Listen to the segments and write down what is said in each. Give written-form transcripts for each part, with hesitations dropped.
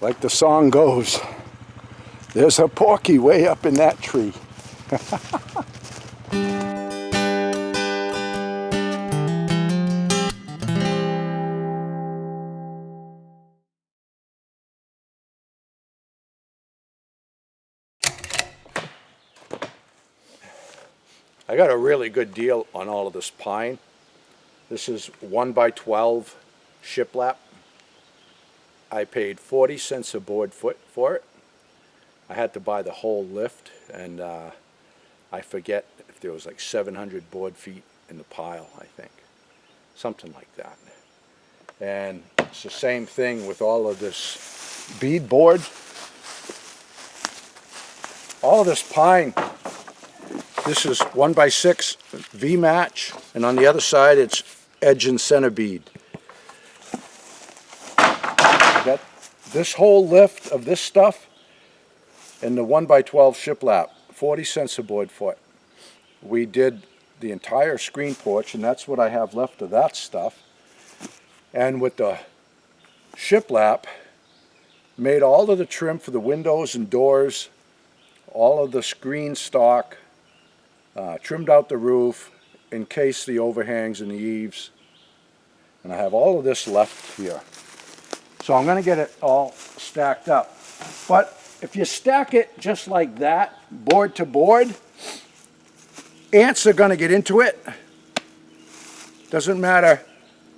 Like the song goes, there's a porky way up in that tree. I got a really good deal on all of this pine. This is 1x12 shiplap. I paid 40 cents a board foot for it. I had to buy the whole lift, and I forget if there was like 700 board feet in the pile, I think. Something like that. And it's the same thing with all of this bead board. All of this pine, this is 1x6 V-match, and on the other side it's edge and center bead. Got this whole lift of this stuff and the 1x12 shiplap, 40 cents a board foot. We did the entire screen porch, and that's what I have left of that stuff. And with the shiplap, made all of the trim for the windows and doors, all of the screen stock, trimmed out the roof, encased the overhangs and the eaves, and I have all of this left here. So I'm going to get it all stacked up. But if you stack it just like that, board to board, ants are going to get into it. Doesn't matter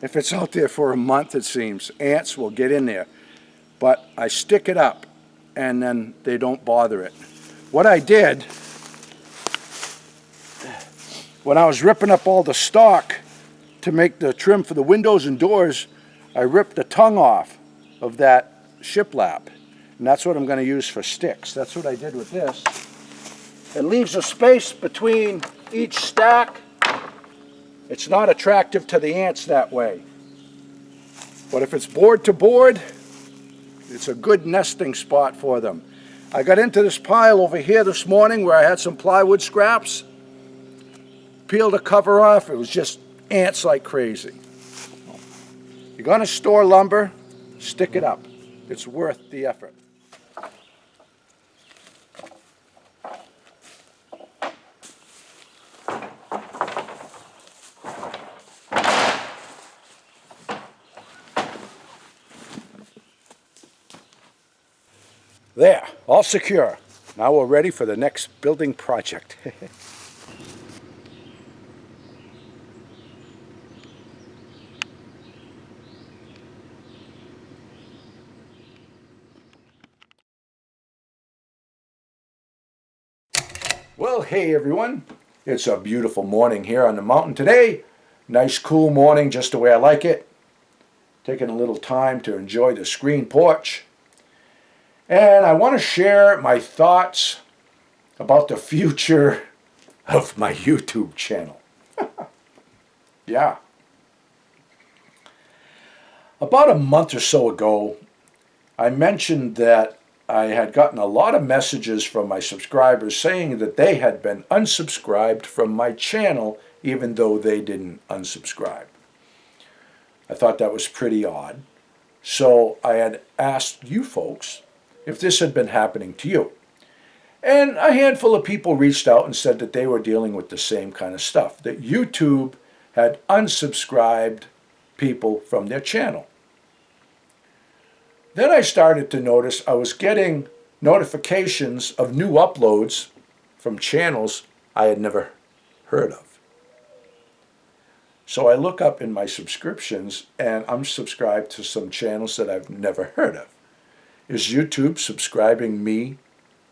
if it's out there for a month, it seems. Ants will get in there. But I stick it up, and then they don't bother it. What I did, when I was ripping up all the stock to make the trim for the windows and doors, I ripped the tongue off of that shiplap. And that's what I'm going to use for sticks. That's what I did with this. It leaves a space between each stack. It's not attractive to the ants that way. But if it's board to board, it's a good nesting spot for them. I got into this pile over here this morning where I had some plywood scraps. Peeled the cover off. It was just ants like crazy. You're going to store lumber, stick it up. It's worth the effort. There, all secure. Now we're ready for the next building project. Well, hey everyone. It's a beautiful morning here on the mountain today. Nice cool morning, just the way I like it. Taking a little time to enjoy the screen porch. And I want to share my thoughts about the future of my YouTube channel. Yeah. About a month or so ago, I mentioned that I had gotten a lot of messages from my subscribers saying that they had been unsubscribed from my channel even though they didn't unsubscribe. I thought that was pretty odd. So I had asked you folks if this had been happening to you. And a handful of people reached out and said that they were dealing with the same kind of stuff, that YouTube had unsubscribed people from their channel. Then I started to notice I was getting notifications of new uploads from channels I had never heard of. So I look up in my subscriptions and I'm subscribed to some channels that I've never heard of. Is YouTube subscribing me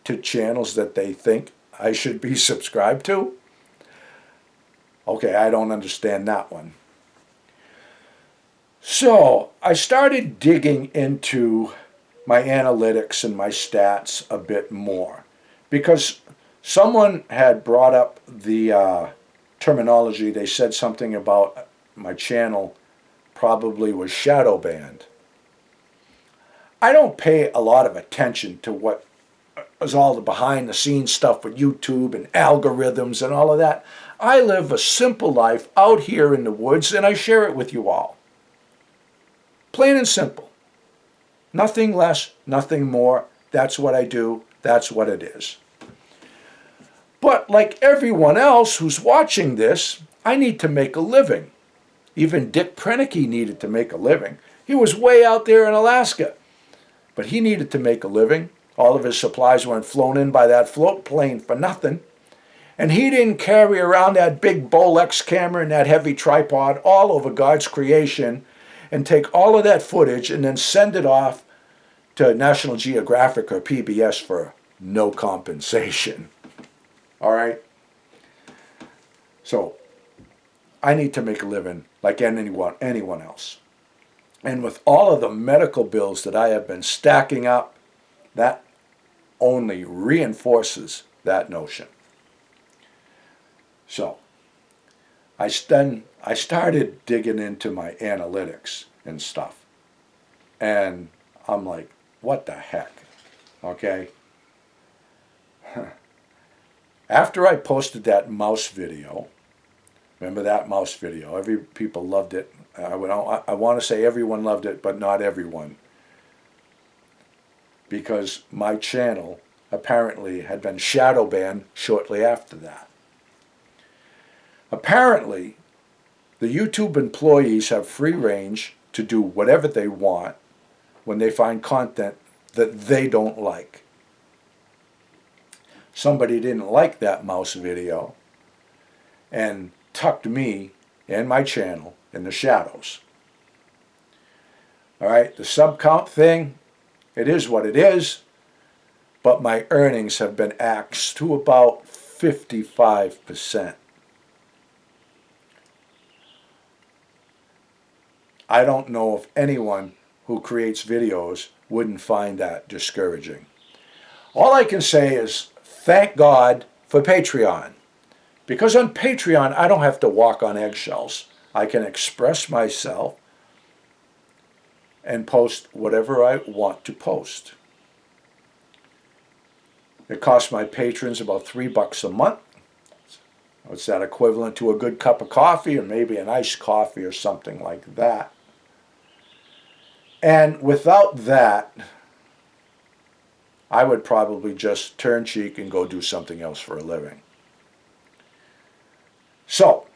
to channels that they think I should be subscribed to? Okay, I don't understand that one. So I started digging into my analytics and my stats a bit more because someone had brought up the terminology. They said something about my channel probably was shadow banned. I don't pay a lot of attention to what is all the behind the scenes stuff with YouTube and algorithms and all of that. I live a simple life out here in the woods and I share it with you all. Plain and simple. Nothing less, nothing more. That's what I do. That's what it is. But like everyone else who's watching this, I need to make a living. Even Dick Prenicky needed to make a living. He was way out there in Alaska. But he needed to make a living. All of his supplies weren't flown in by that float plane for nothing. And he didn't carry around that big Bolex camera and that heavy tripod all over God's creation and take all of that footage and then send it off to National Geographic or PBS for no compensation. All right? So, I need to make a living like anyone else. And with all of the medical bills that I have been stacking up, that only reinforces that notion. So, I started digging into my analytics and stuff. And I'm like, what the heck? Okay? After I posted that mouse video, remember that mouse video? People loved it. I want to say everyone loved it, but not everyone. Because my channel apparently had been shadow banned shortly after that. Apparently, the YouTube employees have free range to do whatever they want when they find content that they don't like. Somebody didn't like that mouse video and tucked me and my channel in the shadows. All right, the sub count thing, it is what it is, but my earnings have been axed to about 55%. I don't know if anyone who creates videos wouldn't find that discouraging. All I can say is thank God for Patreon. Because on Patreon, I don't have to walk on eggshells. I can express myself and post whatever I want to post. It costs my patrons about $3 a month. What's that equivalent to a good cup of coffee or maybe an iced coffee or something like that? And without that, I would probably just turn cheek and go do something else for a living. So,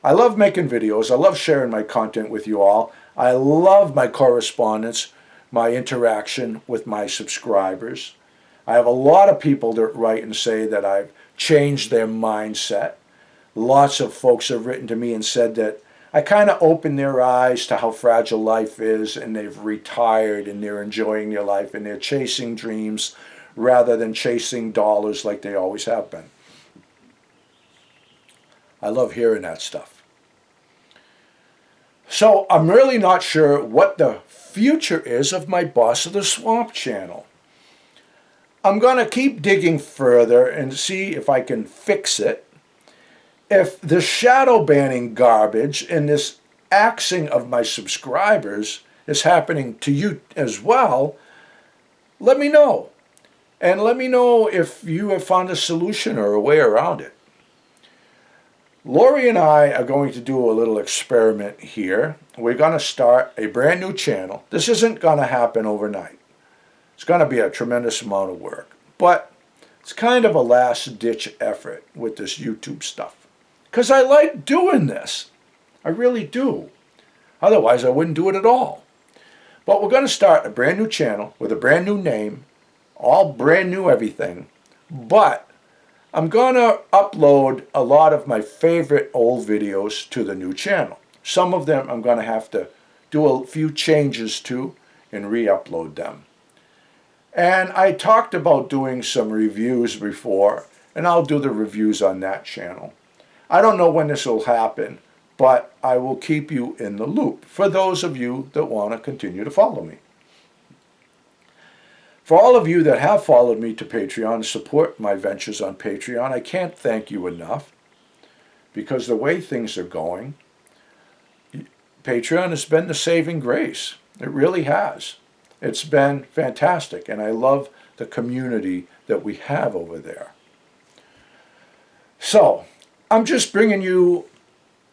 I love making videos. I love sharing my content with you all. I love my correspondence, my interaction with my subscribers. I have a lot of people that write and say that I've changed their mindset. Lots of folks have written to me and said that I kind of opened their eyes to how fragile life is, and they've retired and they're enjoying their life and they're chasing dreams rather than chasing dollars like they always have been. I love hearing that stuff. So I'm really not sure what the future is of my Boss of the Swamp channel. I'm going to keep digging further and see if I can fix it. If the shadow banning garbage and this axing of my subscribers is happening to you as well, let me know. And let me know if you have found a solution or a way around it. Lori and I are going to do a little experiment here. We're going to start a brand new channel. This isn't going to happen overnight. It's going to be a tremendous amount of work. But it's kind of a last-ditch effort with this YouTube stuff. Because I like doing this. I really do. Otherwise, I wouldn't do it at all. But we're going to start a brand new channel with a brand new name, all brand new everything. But I'm going to upload a lot of my favorite old videos to the new channel. Some of them I'm going to have to do a few changes to and re-upload them. And I talked about doing some reviews before, and I'll do the reviews on that channel. I don't know when this will happen, but I will keep you in the loop for those of you that want to continue to follow me. For all of you that have followed me to Patreon and support my ventures on Patreon, I can't thank you enough because the way things are going, Patreon has been the saving grace. It really has. It's been fantastic, and I love the community that we have over there. So, I'm just bringing you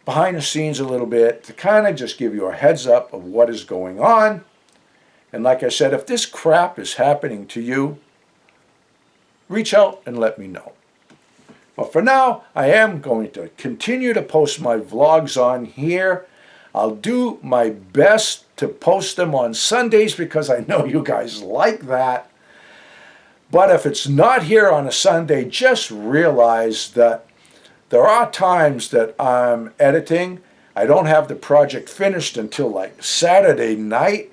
behind the scenes a little bit to kind of just give you a heads up of what is going on And like I said, if this crap is happening to you, reach out and let me know. But for now, I am going to continue to post my vlogs on here. I'll do my best to post them on Sundays because I know you guys like that. But if it's not here on a Sunday, just realize that there are times that I'm editing. I don't have the project finished until like Saturday night.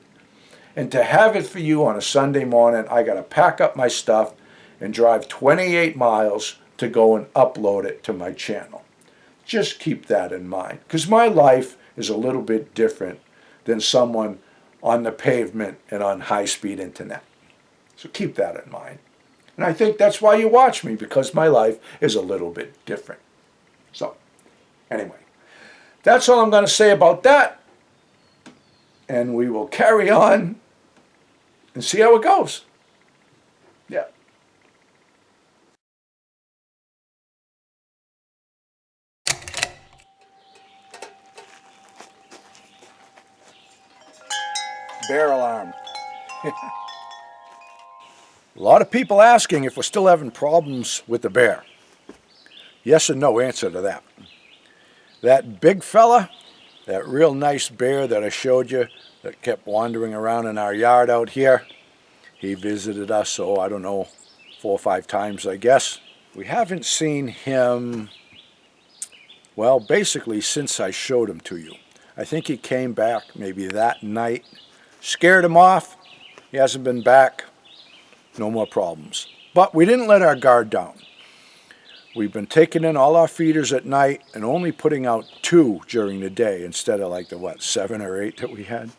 And to have it for you on a Sunday morning, I got to pack up my stuff and drive 28 miles to go and upload it to my channel. Just keep that in mind, because my life is a little bit different than someone on the pavement and on high-speed internet. So keep that in mind. And I think that's why you watch me, because my life is a little bit different. So, anyway, that's all I'm going to say about that. And we will carry on and see how it goes. Yeah. Bear alarm. A lot of people asking if we're still having problems with the bear. Yes and no answer to that. That big fella, that real nice bear that I showed you that kept wandering around in our yard out here, he visited us, oh, I don't know, 4 or 5 times, I guess. We haven't seen him, well, basically since I showed him to you. I think he came back maybe that night, scared him off. He hasn't been back. No more problems. But we didn't let our guard down. We've been taking in all our feeders at night and only putting out 2 during the day instead of like the, 7 or 8 that we had.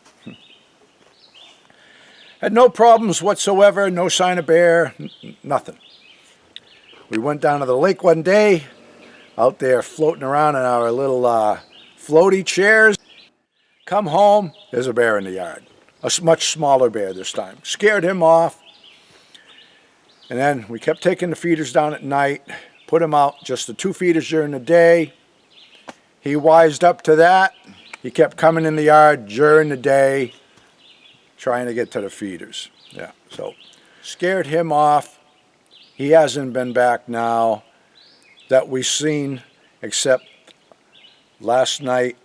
Had no problems whatsoever, no sign of bear, nothing. We went down to the lake one day, out there floating around in our little floaty chairs. Come home, there's a bear in the yard. A much smaller bear this time. Scared him off. And then we kept taking the feeders down at night, put him out, just the 2 feeders during the day. He wised up to that. He kept coming in the yard during the day, trying to get to the feeders. Yeah, so scared him off. He hasn't been back now that we've seen, except last night,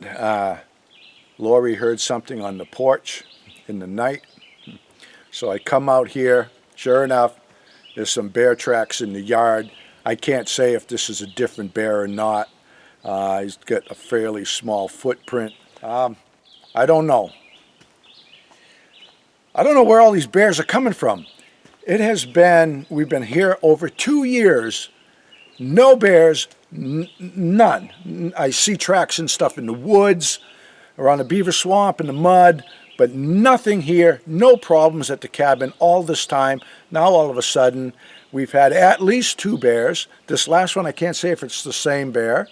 Lori heard something on the porch in the night. So I come out here, sure enough, there's some bear tracks in the yard. I can't say if this is a different bear or not. He's got a fairly small footprint. I don't know. I don't know where all these bears are coming from. It has been, we've been here over 2 years, no bears, none. I see tracks and stuff in the woods, around the beaver swamp, in the mud, but nothing here, no problems at the cabin all this time. Now all of a sudden, we've had at least 2 bears. This last one, I can't say if it's the same bear.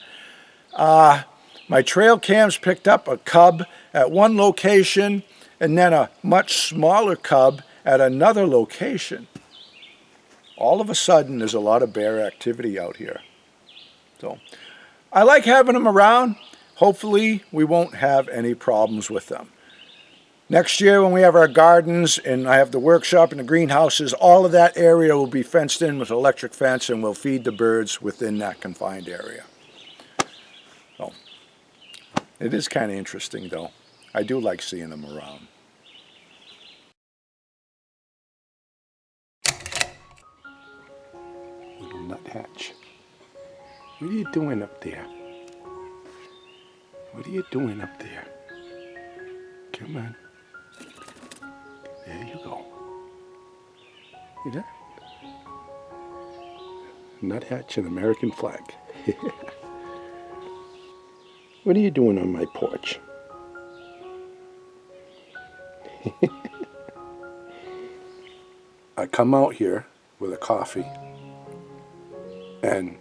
My trail cams picked up a cub at one location and then a much smaller cub at another location. All of a sudden, there's a lot of bear activity out here. So, I like having them around. Hopefully, we won't have any problems with them. Next year, when we have our gardens and I have the workshop and the greenhouses, all of that area will be fenced in with electric fence and we'll feed the birds within that confined area. So, it is kind of interesting, though. I do like seeing them around. Little nuthatch. What are you doing up there? What are you doing up there? Come on. There you go. See that? Nuthatch and American flag. What are you doing on my porch? I come out here with a coffee and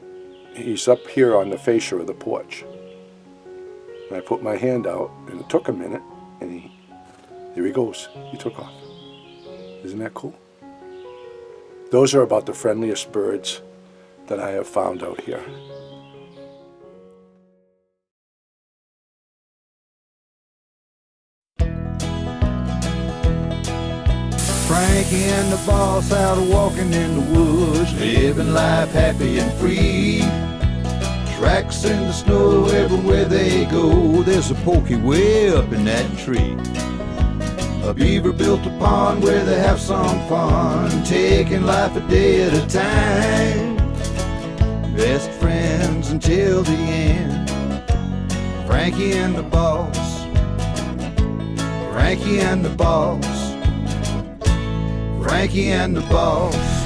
he's up here on the fascia of the porch. And I put my hand out and it took a minute and there he goes. He took off. Isn't that cool? Those are about the friendliest birds that I have found out here. Frankie and the boss out walking in the woods, living life happy and free. Tracks in the snow everywhere they go. There's a pokey way up in that tree. A beaver built a pond where they have some fun, taking life a day at a time. Best friends until the end. Frankie and the boss. Frankie and the boss. Frankie and the boss.